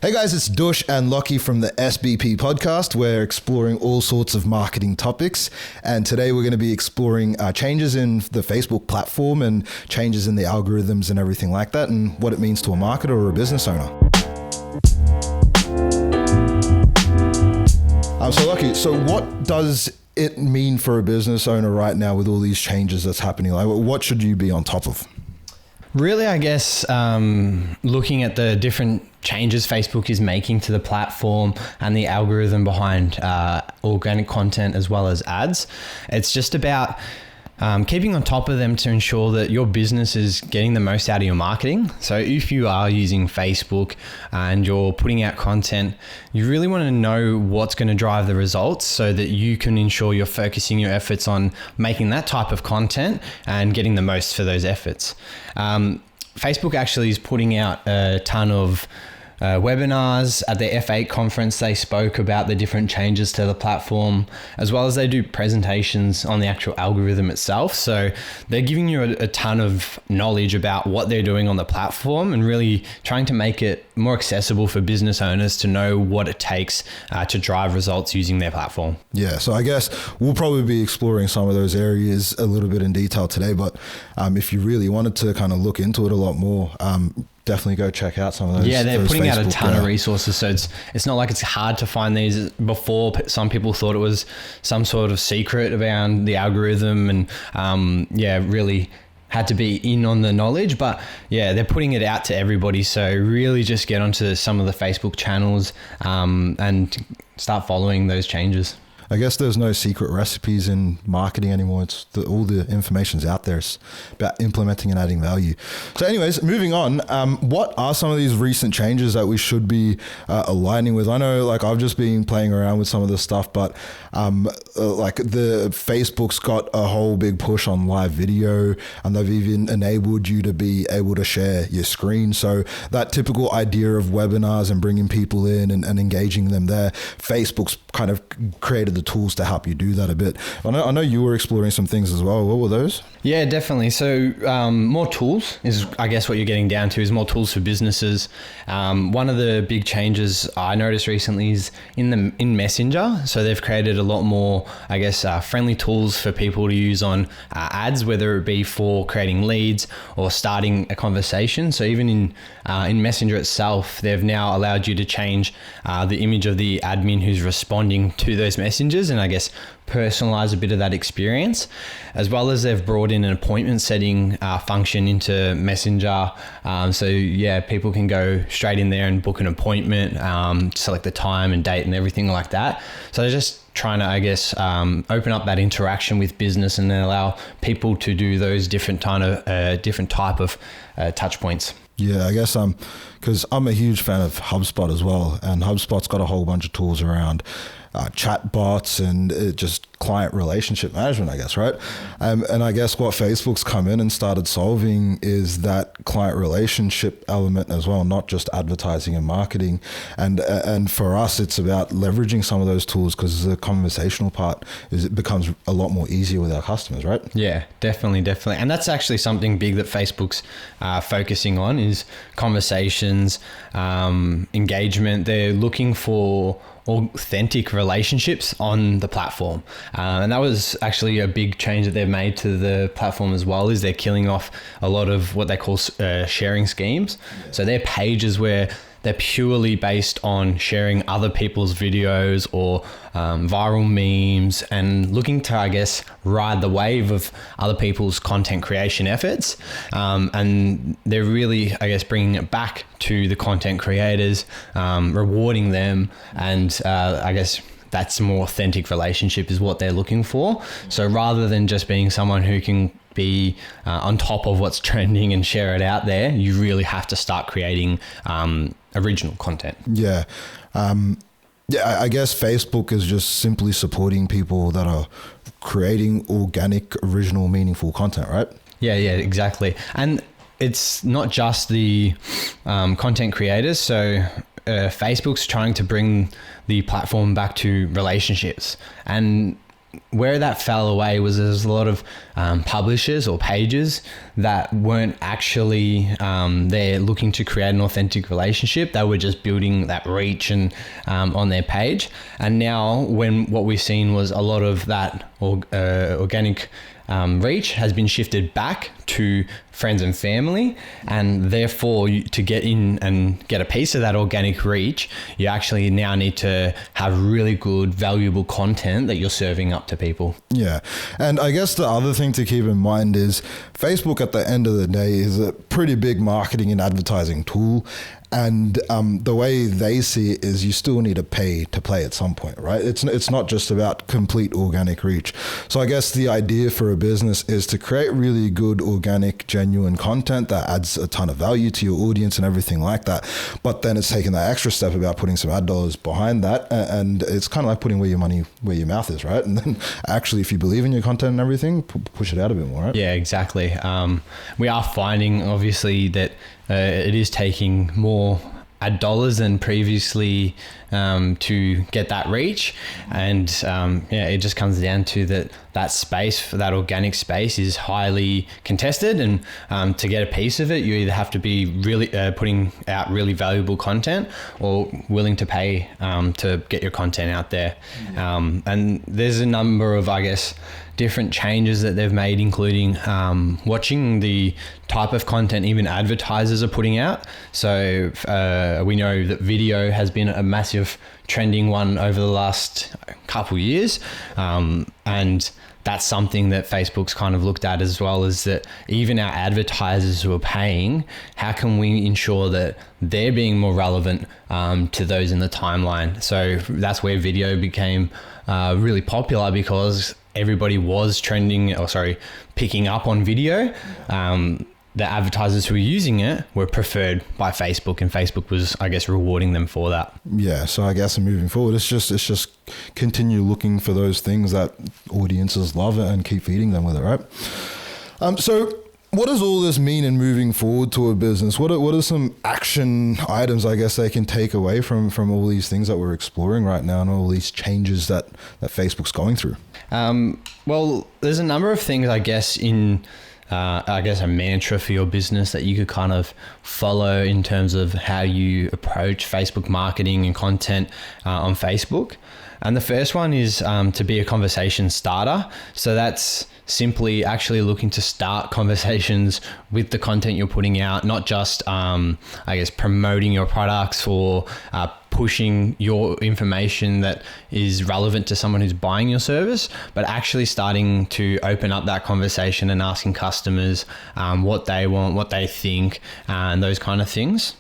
Hey guys, it's Dush and Lockie from the SBP podcast. We're exploring all sorts of marketing topics, and today we're going to be exploring changes in the Facebook platform and changes in the algorithms and everything like that, and what it means to a marketer or a business owner. So Lockie, so what does it mean for a business owner right now with all these changes that's happening? Like, what should you be on top of? Really, I guess, looking at the different changes Facebook is making to the platform and the algorithm behind organic content as well as ads. It's just about keeping on top of them to ensure that your business is getting the most out of your marketing. So if you are using Facebook and you're putting out content, you really want to know what's going to drive the results so that you can ensure you're focusing your efforts on making that type of content and getting the most for those efforts. Facebook actually is putting out a ton of webinars. At the F8 conference, they spoke about the different changes to the platform, as well as they do presentations on the actual algorithm itself. So they're giving you a ton of knowledge about what they're doing on the platform and really trying to make it more accessible for business owners to know what it takes to drive results using their platform. Yeah, so I guess we'll probably be exploring some of those areas a little bit in detail today, but if you really wanted to kind of look into it a lot more, definitely go check out some of those. Yeah, they're putting out a ton of resources. resources. So it's not like it's hard to find these. Before, some people thought it was some sort of secret around the algorithm and really had to be in on the knowledge. But yeah, they're putting it out to everybody. So really just get onto some of the Facebook channels and start following those changes. I guess there's no secret recipes in marketing anymore. It's all the information's out there. It's about implementing and adding value. So anyways, moving on, what are some of these recent changes that we should be aligning with? I know like I've just been playing around with some of this stuff, but like the Facebook's got a whole big push on live video, and they've even enabled you to be able to share your screen. So that typical idea of webinars and bringing people in and engaging them there, Facebook's kind of created the tools to help you do that a bit. I know you were exploring some things as well. What were those? Yeah, definitely. So more tools is, I guess, what you're getting down to is more tools for businesses. One of the big changes I noticed recently is in Messenger. So they've created a lot more, I guess, friendly tools for people to use on ads, whether it be for creating leads or starting a conversation. So even in Messenger itself, they've now allowed you to change the image of the admin who's responding to those messages, and I guess personalize a bit of that experience, as well as they've brought in an appointment setting function into Messenger. So yeah, people can go straight in there and book an appointment, select the time and date and everything like that. So they're just trying to, I guess, open up that interaction with business and then allow people to do those different type of touch points. Yeah, I guess because I'm a huge fan of HubSpot as well, and HubSpot's got a whole bunch of tools around chat bots and just client relationship management, I guess, right? And I guess what Facebook's come in and started solving is that client relationship element as well, not just advertising and marketing. And for us, it's about leveraging some of those tools because the conversational part it becomes a lot more easier with our customers, right? Yeah, definitely. And that's actually something big that Facebook's focusing on is conversations, engagement. They're looking for authentic relationships on the platform, and that was actually a big change that they've made to the platform as well. Is they're killing off a lot of what they call sharing schemes. So they're pages where they're purely based on sharing other people's videos or viral memes and looking to, I guess, ride the wave of other people's content creation efforts. And they're really, I guess, bringing it back to the content creators, rewarding them. And I guess that's a more authentic relationship is what they're looking for. So rather than just being someone who can be on top of what's trending and share it out there, you really have to start creating original content. Yeah. I guess Facebook is just simply supporting people that are creating organic, original, meaningful content, right? Yeah, exactly. And it's not just the content creators. So Facebook's trying to bring the platform back to relationships. And where that fell away was there's a lot of publishers or pages that weren't actually there looking to create an authentic relationship. They were just building that reach and on their page. And now when what we've seen was a lot of that organic reach has been shifted back to friends and family, and therefore to get in and get a piece of that organic reach, you actually now need to have really good, valuable content that you're serving up to people. Yeah. And I guess the other thing to keep in mind is Facebook at the end of the day is a pretty big marketing and advertising tool. And the way they see it is you still need to pay to play at some point, right? It's not just about complete organic reach. So I guess the idea for a business is to create really good, organic, genuine content that adds a ton of value to your audience and everything like that. But then it's taking that extra step about putting some ad dollars behind that. And it's kind of like putting where your mouth is, right? And then actually, if you believe in your content and everything, push it out a bit more, right? Yeah, exactly. We are finding, obviously, that it is taking more ad dollars than previously to get that reach, and it just comes down to that space, for that organic space, is highly contested, and to get a piece of it, you either have to be really putting out really valuable content or willing to pay to get your content out there. And there's a number of, I guess, different changes that they've made, including watching the type of content even advertisers are putting out. So we know that video has been a massive trending one over the last couple of years, and that's something that Facebook's kind of looked at as well, is that even our advertisers who are paying, how can we ensure that they're being more relevant to those in the timeline? So that's where video became really popular, because everybody was picking up on video. The advertisers who were using it were preferred by Facebook, and Facebook was, I guess, rewarding them for that. Yeah. So I guess moving forward, it's just continue looking for those things that audiences love and keep feeding them with it, right? So what does all this mean in moving forward to a business? What are some action items, I guess, they can take away from all these things that we're exploring right now and all these changes that Facebook's going through? Well, there's a number of things, I guess, in a mantra for your business that you could kind of follow in terms of how you approach Facebook marketing and content on Facebook. And the first one is to be a conversation starter. So that's simply actually looking to start conversations with the content you're putting out, not just, promoting your products or pushing your information that is relevant to someone who's buying your service, but actually starting to open up that conversation and asking customers what they want, what they think, and those kind of things.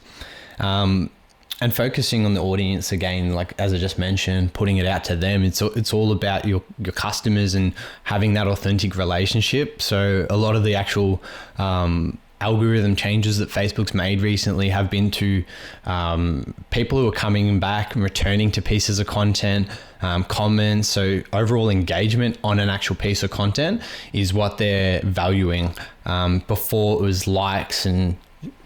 And focusing on the audience again, like as I just mentioned, putting it out to them. It's all about your customers and having that authentic relationship. So a lot of the actual algorithm changes that Facebook's made recently have been to people who are coming back and returning to pieces of content, comments. So overall engagement on an actual piece of content is what they're valuing. Before it was likes and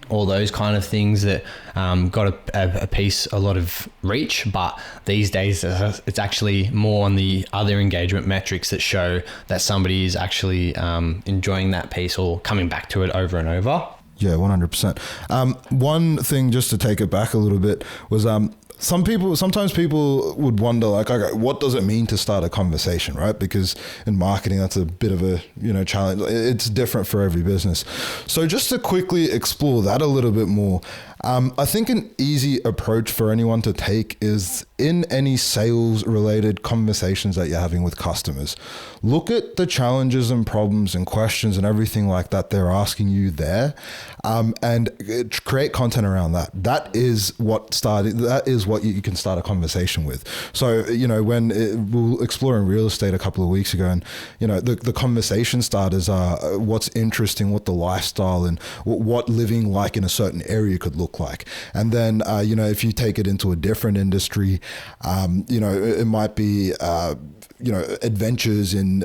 all those kind of things that got a lot of reach, but these days it's actually more on the other engagement metrics that show that somebody is actually enjoying that piece or coming back to it over and over. Yeah, 100%. One thing, just to take it back a little bit, was sometimes people would wonder, like, okay, what does it mean to start a conversation, right? Because in marketing, that's a bit of a, challenge. It's different for every business. So just to quickly explore that a little bit more, I think an easy approach for anyone to take is in any sales related conversations that you're having with customers, look at the challenges and problems and questions and everything like that they're asking you there, and create content around that. That is what you can start a conversation with. So, when we were exploring real estate a couple of weeks ago, and, the conversation starters are what's interesting, what the lifestyle and what living like in a certain area could look look like? And then, if you take it into a different industry, it might be, adventures in,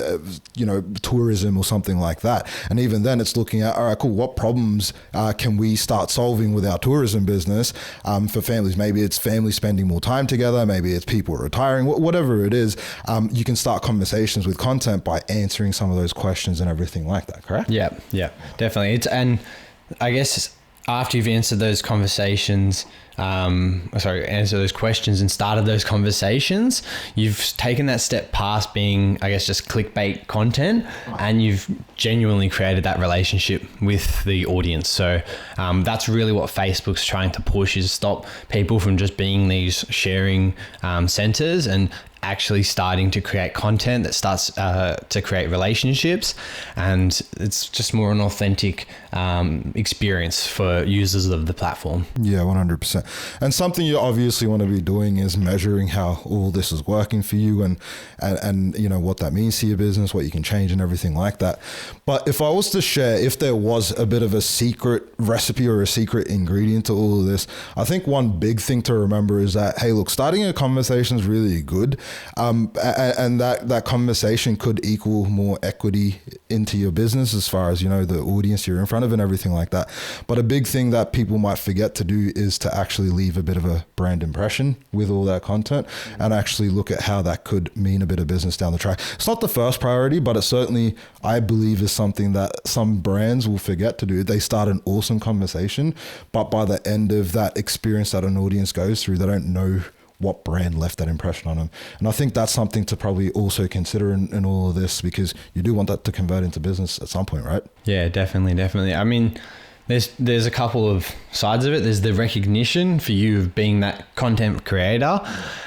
tourism or something like that. And even then it's looking at, all right, cool, what problems can we start solving with our tourism business for families? Maybe it's families spending more time together. Maybe it's people retiring, whatever it is. You can start conversations with content by answering some of those questions and everything like that, correct? Yeah, definitely. And I guess after you've answered those conversations, answer those questions and started those conversations, you've taken that step past being, I guess, just clickbait content, and you've genuinely created that relationship with the audience. So that's really what Facebook's trying to push, is stop people from just being these sharing centers and actually starting to create content that starts to create relationships, and it's just more an authentic experience for users of the platform. Yeah, 100%. And something you obviously want to be doing is measuring how all this is working for you, and what that means to your business, what you can change and everything like that. But if I was to share, if there was a bit of a secret recipe or a secret ingredient to all of this, I think one big thing to remember is that, hey, look, starting a conversation is really good. And that conversation could equal more equity into your business as far as, the audience you're in front of and everything like that. But a big thing that people might forget to do is to actually leave a bit of a brand impression with all that content, and actually look at how that could mean a bit of business down the track. It's not the first priority, but it certainly, I believe, is something that some brands will forget to do. They start an awesome conversation, but by the end of that experience that an audience goes through, they don't know what brand left that impression on them. And I think that's something to probably also consider in all of this, because you do want that to convert into business at some point, right? Yeah, definitely. I mean, there's a couple of sides of it. There's the recognition for you of being that content creator.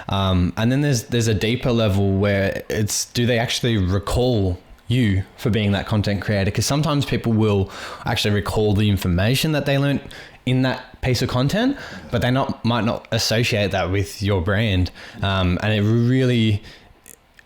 And then there's a deeper level where it's, do they actually recall you for being that content creator? Because sometimes people will actually recall the information that they learned in that piece of content, but they might not associate that with your brand. And it really,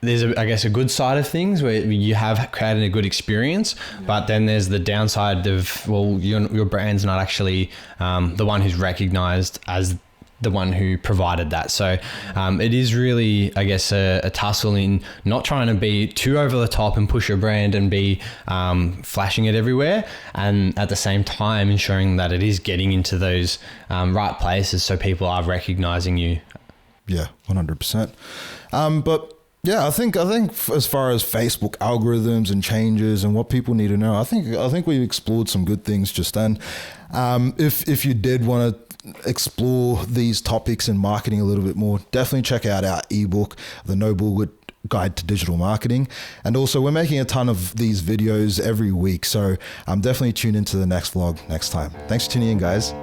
there's a good side of things where you have created a good experience, but then there's the downside of, well, your brand's not actually the one who's recognized as the one who provided that. So it is really, I guess, a tussle in not trying to be too over the top and push your brand and be flashing it everywhere, and at the same time ensuring that it is getting into those right places so people are recognizing you. Yeah, 100%. But yeah, I think as far as Facebook algorithms and changes and what people need to know, I think we explored some good things just then. If you did want to explore these topics in marketing a little bit more, definitely check out our ebook, The No Bullshit Guide to Digital Marketing. And also, we're making a ton of these videos every week, so definitely tune into the next vlog next time. Thanks for tuning in, guys.